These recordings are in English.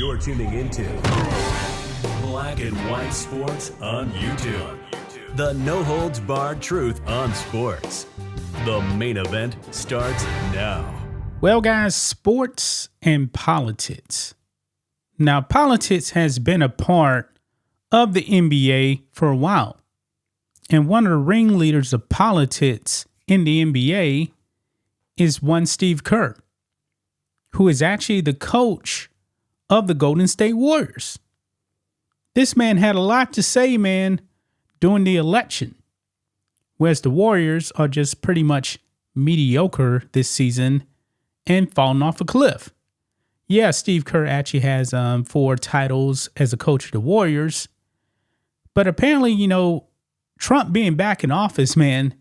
You're tuning into Black and White Sports on YouTube. The no-holds-barred truth on sports. The main event starts now. Well, guys, sports and politics. Now, politics has been a part of the NBA for a while. And one of the ringleaders of politics in the NBA is one Steve Kerr, who is actually the coach of the Golden State Warriors. This man had a lot to say, man, during the election, whereas the Warriors are just pretty much mediocre this season and falling off a cliff. Yeah, Steve Kerr actually has 4 titles as a coach of the Warriors, but apparently, Trump being back in office, man,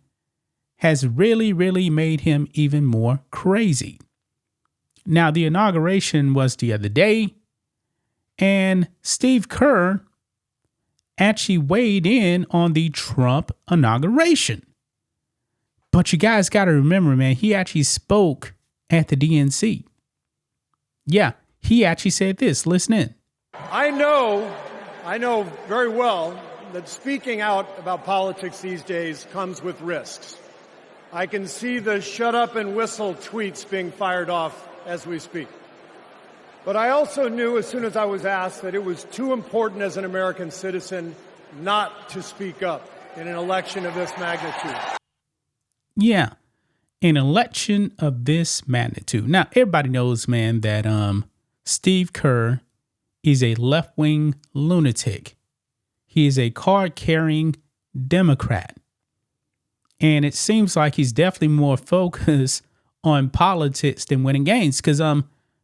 has really made him even more crazy. Now, the inauguration was the other day, and Steve Kerr actually weighed in on the Trump inauguration. But you guys got to remember, man, he actually spoke at the DNC. Yeah, he actually said this. Listen in. I know very well that speaking out about politics these days comes with risks. I can see the shut up and whistle tweets being fired off as we speak. But I also knew as soon as I was asked that it was too important as an American citizen not to speak up in an election of this magnitude. Yeah, an election of this magnitude. Now, everybody knows, man, that Steve Kerr is a left-wing lunatic. He is a card-carrying Democrat. And it seems like he's definitely more focused on politics than winning games. Because,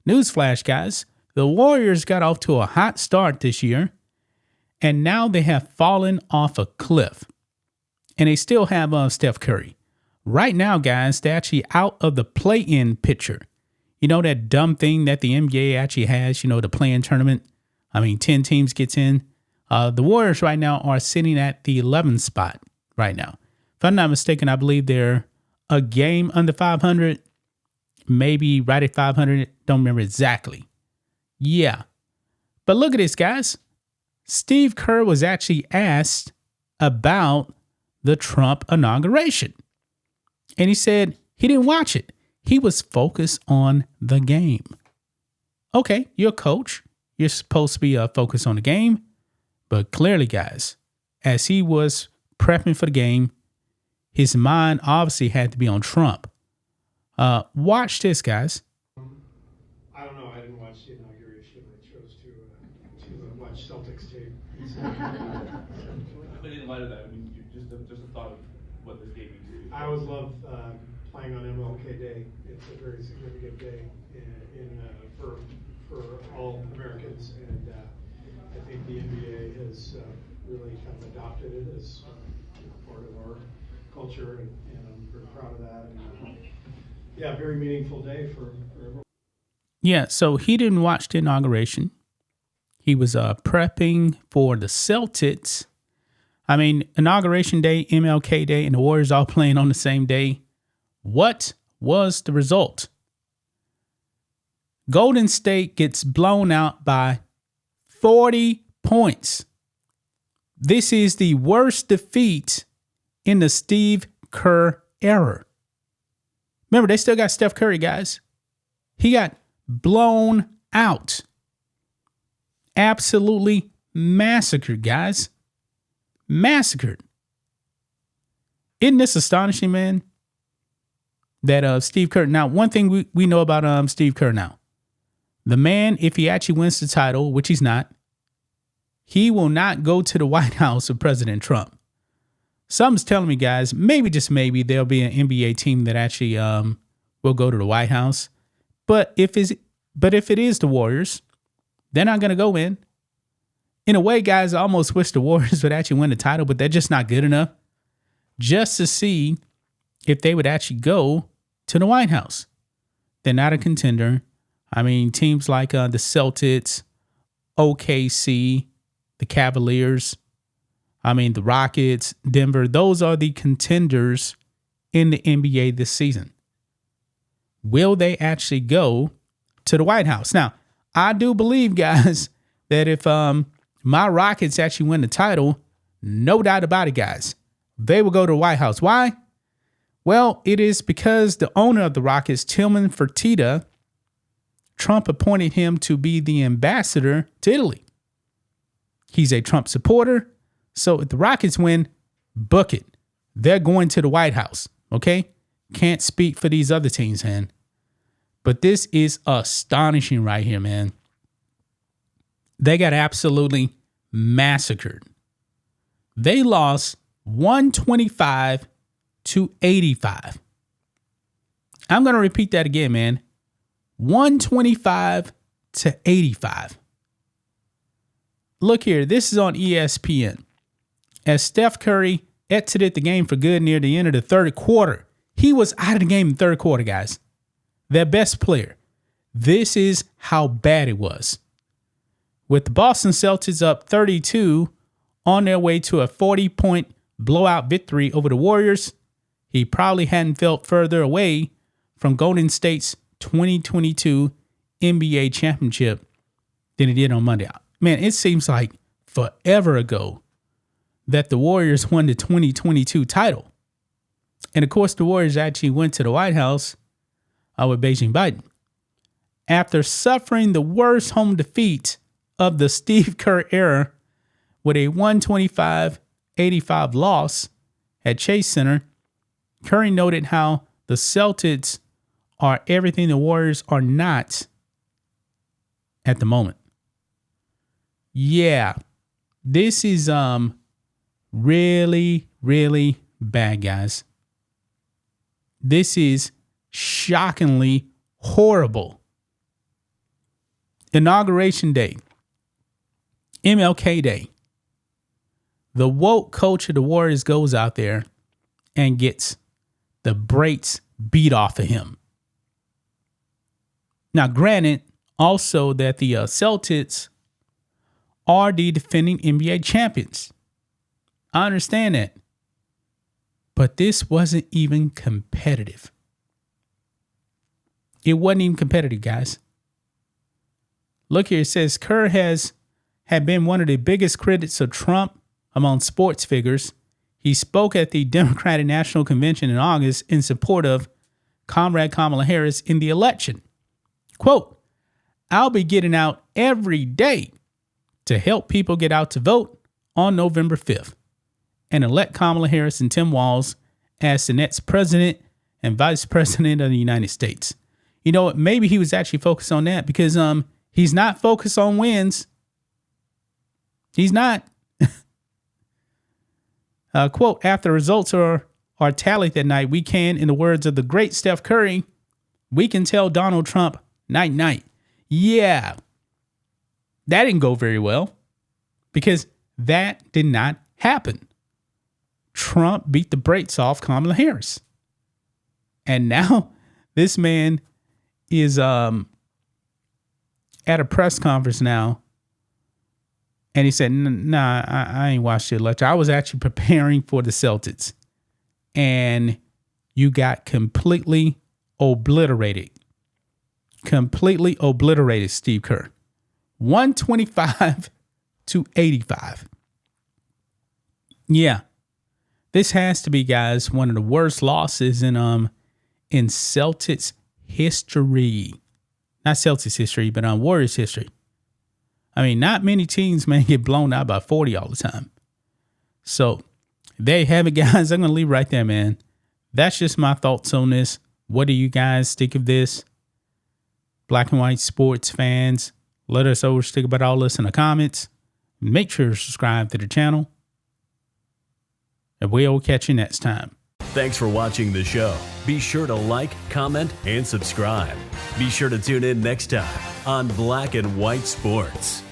newsflash, guys, the Warriors got off to a hot start this year, and now they have fallen off a cliff. And they still have Steph Curry. Right now, guys, they're actually out of the play-in picture. You know that dumb thing that the NBA actually has, the play-in tournament? 10 teams gets in. The Warriors right now are sitting at the 11th spot right now. If I'm not mistaken, I believe they're a game under 500, maybe right at 500. Don't remember exactly. Yeah. But look at this, guys. Steve Kerr was actually asked about the Trump inauguration. And he said he didn't watch it. He was focused on the game. Okay, you're a coach. You're supposed to be focused on the game. But clearly, guys, as he was prepping for the game, his mind obviously had to be on Trump. Watch this, guys. I don't know. I didn't watch the inauguration. I chose to watch Celtics tape. But in light of that, just a thought of what this game means to you. I always love playing on MLK Day. It's a very significant day for all Americans, and I think the NBA has really kind of adopted it as part of our culture, and I'm very proud of that. And very meaningful day for everyone. Yeah, so he didn't watch the inauguration. He was prepping for the Celtics. Inauguration day, MLK Day, and the Warriors all playing on the same day. What was the result? Golden State gets blown out by 40 points. This is the worst defeat in the Steve Kerr era. Remember, they still got Steph Curry, guys. He got blown out. Absolutely massacred, guys. Massacred. Isn't this astonishing, man? That Steve Kerr. Now, one thing we know about Steve Kerr now. The man, if he actually wins the title, which he's not, he will not go to the White House with President Trump. Something's telling me, guys, maybe just maybe there'll be an NBA team that actually will go to the White House. But if it is the Warriors, they're not going to go in. In a way, guys, I almost wish the Warriors would actually win the title, but they're just not good enough just to see if they would actually go to the White House. They're not a contender. Teams like the Celtics, OKC, the Cavaliers, the Rockets, Denver, those are the contenders in the NBA this season. Will they actually go to the White House? Now, I do believe, guys, that if my Rockets actually win the title, no doubt about it, guys, they will go to the White House. Why? Well, it is because the owner of the Rockets, Tillman Fertitta, Trump appointed him to be the ambassador to Italy. He's a Trump supporter. So if the Rockets win, book it. They're going to the White House. Okay? Can't speak for these other teams, man. But this is astonishing right here, man. They got absolutely massacred. They lost 125 to 85. I'm going to repeat that again, man. 125 to 85. Look here. This is on ESPN. As Steph Curry exited the game for good near the end of the third quarter. He was out of the game in the third quarter, guys. Their best player. This is how bad it was. With the Boston Celtics up 32 on their way to a 40-point blowout victory over the Warriors, he probably hadn't felt further away from Golden State's 2022 NBA championship than he did on Monday. Man, it seems like forever ago that the Warriors won the 2022 title. And of course, the Warriors actually went to the White House with Beijing Biden. After suffering the worst home defeat of the Steve Kerr era with a 125-85 loss at Chase Center, Curry noted how the Celtics are everything the Warriors are not at the moment. Yeah, this is really, really bad, guys. This is shockingly horrible. Inauguration Day, MLK Day. The woke coach of the Warriors goes out there and gets the brakes beat off of him. Now, granted, also that the Celtics are the defending NBA champions. I understand that. But this wasn't even competitive. It wasn't even competitive, guys. Look here, it says Kerr had been one of the biggest critics of Trump among sports figures. He spoke at the Democratic National Convention in August in support of Comrade Kamala Harris in the election. Quote, "I'll be getting out every day to help people get out to vote on November 5th and elect Kamala Harris and Tim Walz as the next president and vice president of the United States." You know what? Maybe he was actually focused on that because he's not focused on wins. He's not. Quote, "After results are tallied that night, we can, in the words of the great Steph Curry, we can tell Donald Trump, night, night." Yeah, that didn't go very well because that did not happen. Trump beat the brakes off Kamala Harris. And now this man is at a press conference now. And he said, nah, I ain't watched the election. I was actually preparing for the Celtics. And you got completely obliterated. Completely obliterated, Steve Kerr. 125 to 85. Yeah. This has to be, guys, one of the worst losses in Celtics history. Not Celtics history, but Warriors history. I mean, not many teams, man, get blown out by 40 all the time. So, there you have it, guys. I'm going to leave right there, man. That's just my thoughts on this. What do you guys think of this? Black and white sports fans, let us know what you think about all this in the comments. Make sure to subscribe to the channel. And we'll catch you next time. Thanks for watching the show. Be sure to like, comment, and subscribe. Be sure to tune in next time on Black and White Sports.